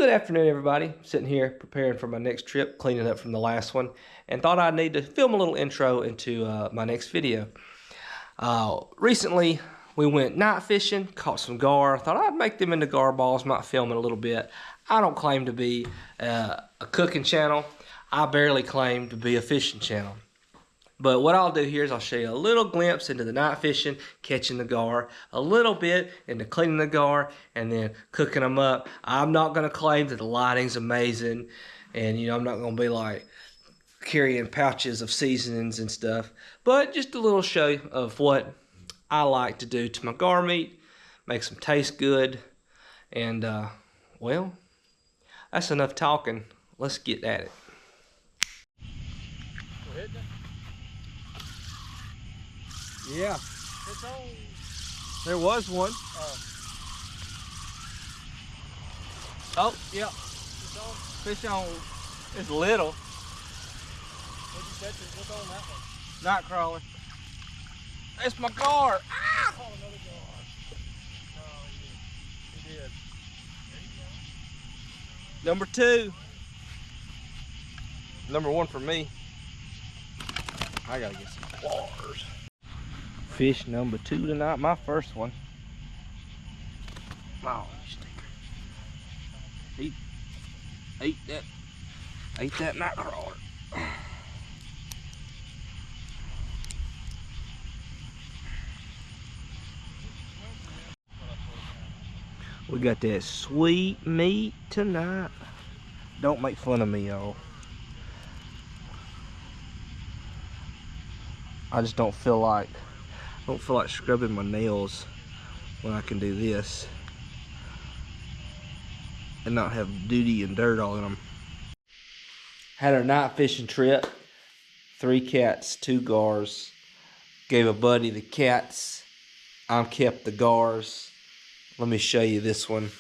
Good afternoon, everybody. Sitting here preparing for my next trip, cleaning up from the last one, and thought I'd need to film a little intro into my next video. Recently, we went night fishing, caught some gar. Thought I'd make them into gar balls, might film it a little bit. I don't claim to be a cooking channel. I barely claim to be a fishing channel. But what I'll do here is I'll show you a little glimpse into the night fishing, catching the gar, a little bit into cleaning the gar, and then cooking them up. I'm not going to claim that the lighting's amazing, and I'm not going to be like carrying pouches of seasonings and stuff, but just a little show of what I like to do to my gar meat, makes them taste good, and well, that's enough talking. Let's get at it. Yeah. It's on. There was one. Oh, yeah. It's on. Fish on. It's little. What'd you catch it? What's on that one? Night crawler. That's my gar. Ah! Oh, another gar. Oh, he did. There you go. Number 2. Number 1 for me. I gotta get some claws. Fish number 2 tonight, my first one. Oh, stinker. Ate that night crawler. We got that sweet meat tonight. Don't make fun of me, y'all. I just don't feel like scrubbing my nails when I can do this and not have duty and dirt all in them. Had our night fishing trip. 3 cats, 2 gars. Gave a buddy the cats. I kept the gars. Let me show you this one.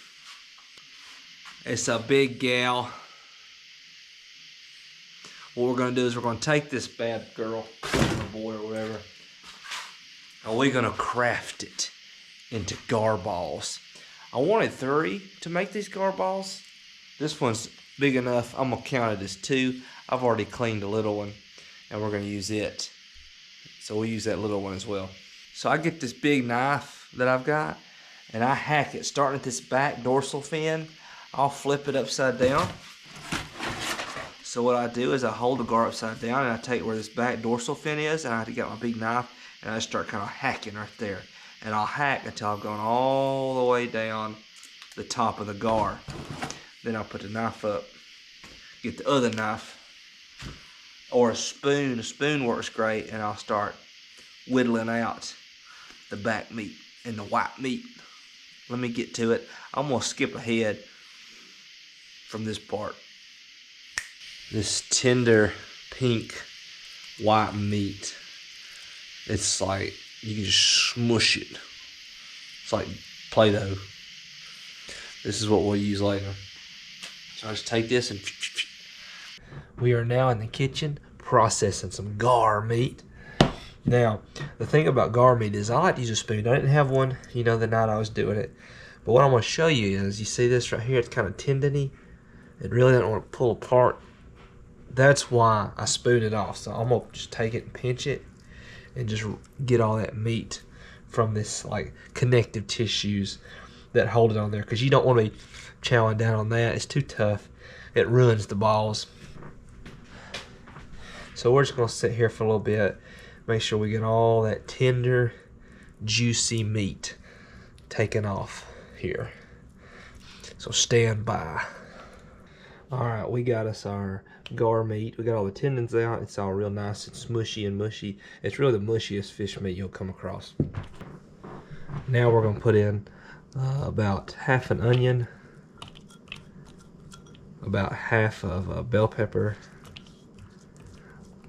It's a big gal. What we're gonna do is we're gonna take this bad girl, or boy, or whatever, and we're gonna craft it into gar balls. I wanted 3 to make these gar balls. This one's big enough. I'm gonna count it as 2. I've already cleaned a little one, and we're gonna use it. So we'll use that little one as well. So I get this big knife that I've got, and I hack it, starting at this back dorsal fin. I'll flip it upside down. So what I do is I hold the gar upside down, and I take where this back dorsal fin is, and I get my big knife, and I start kind of hacking right there. And I'll hack until I've gone all the way down the top of the gar. Then I'll put the knife up, get the other knife, or a spoon. A spoon works great, and I'll start whittling out the back meat and the white meat. Let me get to it. I'm gonna skip ahead from this part. This tender pink white meat. It's like you can just smush it. It's like Play-Doh. This is what we'll use later. So I just take this and we are now in the kitchen processing some gar meat. Now, the thing about gar meat is I like to use a spoon. I didn't have one, the night I was doing it. But what I'm going to show you is, you see this right here? It's kind of tendony. It really doesn't want to pull apart. That's why I spoon it off. So I'm going to just take it and pinch it and just get all that meat from this like connective tissues that hold it on there. Because you don't want to be chowing down on that. It's too tough. It ruins the balls. So we're just going to sit here for a little bit. Make sure we get all that tender, juicy meat taken off here. So stand by. Alright, we got us our gar meat. We got all the tendons out. It's all real nice and smushy and mushy. It's really the mushiest fish meat you'll come across. Now we're going to put in about half an onion, about half of a bell pepper.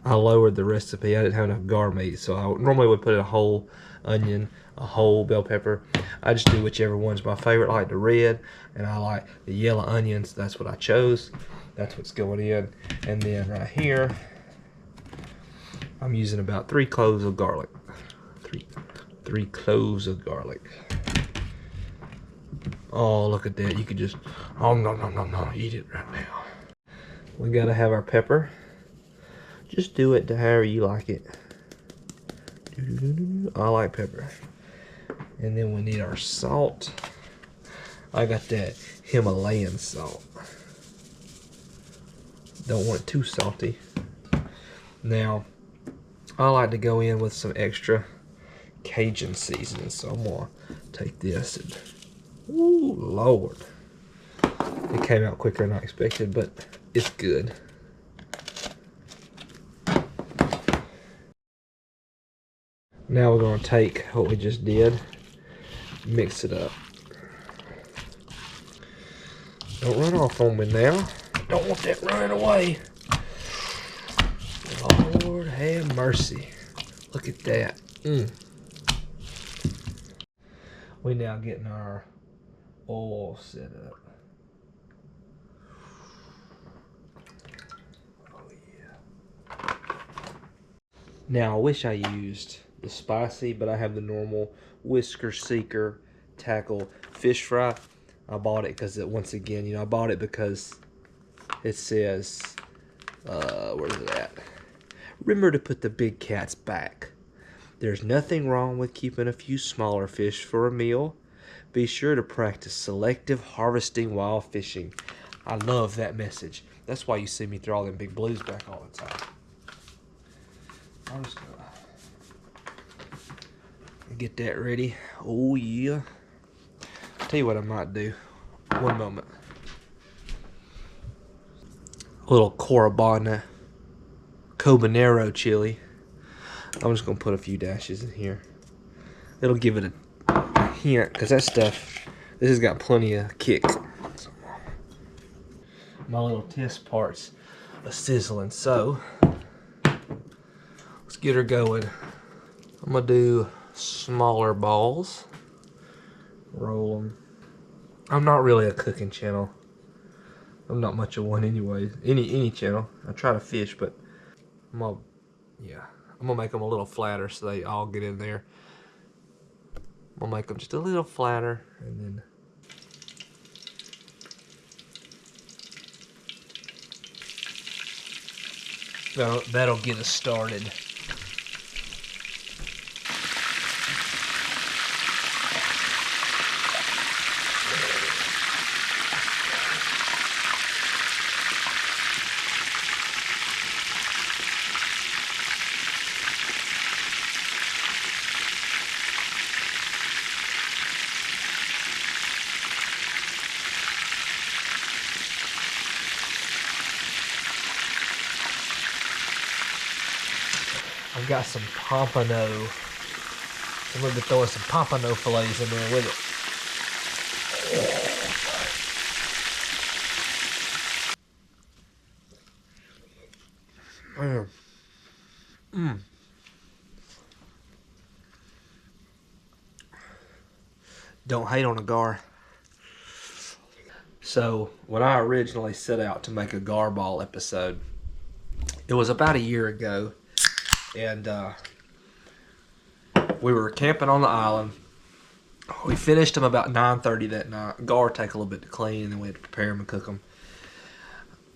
I lowered the recipe. I didn't have enough gar meat, so I normally would put in a whole onion, a whole bell pepper. I just do whichever one's my favorite. I like the red, and I like the yellow onions. That's what I chose. That's what's going in. And then right here, I'm using about 3 cloves of garlic. Three cloves of garlic. Oh, look at that. You could just, oh, no, eat it right now. We gotta have our pepper. Just do it to however you like it. I like pepper. And then we need our salt. I got that Himalayan salt. Don't want it too salty. Now, I like to go in with some extra Cajun seasoning, so I'm gonna take this and, ooh, Lord. It came out quicker than I expected, but it's good. Now we're gonna take what we just did, mix it up. Don't run off on me now. Don't want that running away. Lord have mercy. Look at that. We now getting our oil set up. Oh yeah. Now I wish I used the spicy, but I have the normal Whisker Seeker tackle fish fry. I bought it because once again, you know, I bought it because it says, where's it at? Remember to put the big cats back. There's nothing wrong with keeping a few smaller fish for a meal. Be sure to practice selective harvesting while fishing. I love that message. That's why you see me throw all them big blues back all the time. I'm just gonna get that ready. Oh yeah. I'll tell you what I might do. One moment. A little Corabana Cobanero chili. I'm just gonna put a few dashes in here. It'll give it a hint, because that stuff, this has got plenty of kick. My little test parts are sizzling, so let's get her going. I'm gonna do smaller balls. Roll them. I'm not really a cooking channel. I'm not much of one anyway. Any channel. I try to fish, but I'm gonna make them a little flatter so they all get in there. I'm gonna make them just a little flatter, and then that'll get us started. I've got some pompano. I'm going to be throwing some pompano fillets in there with it. Don't hate on a gar. So, when I originally set out to make a gar ball episode, it was about a year ago, and we were camping on the island. We finished them about 9:30 that night. Gar take a little bit to clean, and then we had to prepare them and cook them.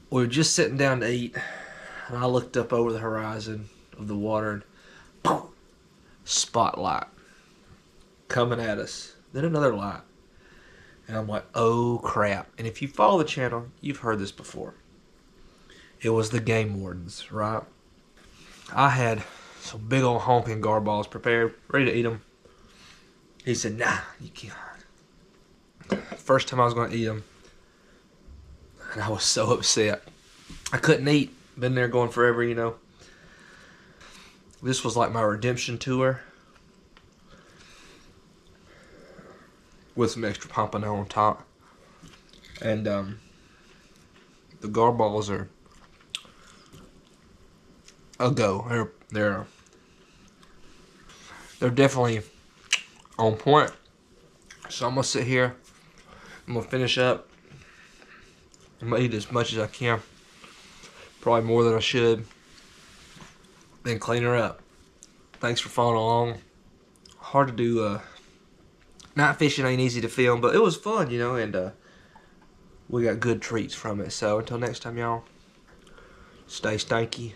We were just sitting down to eat, and I looked up over the horizon of the water, and boom, spotlight coming at us. Then another light. And I'm like, oh crap. And if you follow the channel, you've heard this before. It was the game wardens, right? I had some big old honking gar balls prepared, ready to eat them. He said, nah, you can't. First time I was going to eat them, and I was so upset. I couldn't eat. Been there going forever, you know. This was like my redemption tour, with some extra pompano on top. And the gar balls are a go. They're definitely on point. So I'm gonna sit here. I'm gonna finish up. I'm gonna eat as much as I can. Probably more than I should. Then clean her up. Thanks for following along. Hard to do Night fishing ain't easy to film, but it was fun, you know, and we got good treats from it. So until next time, y'all, stay stanky.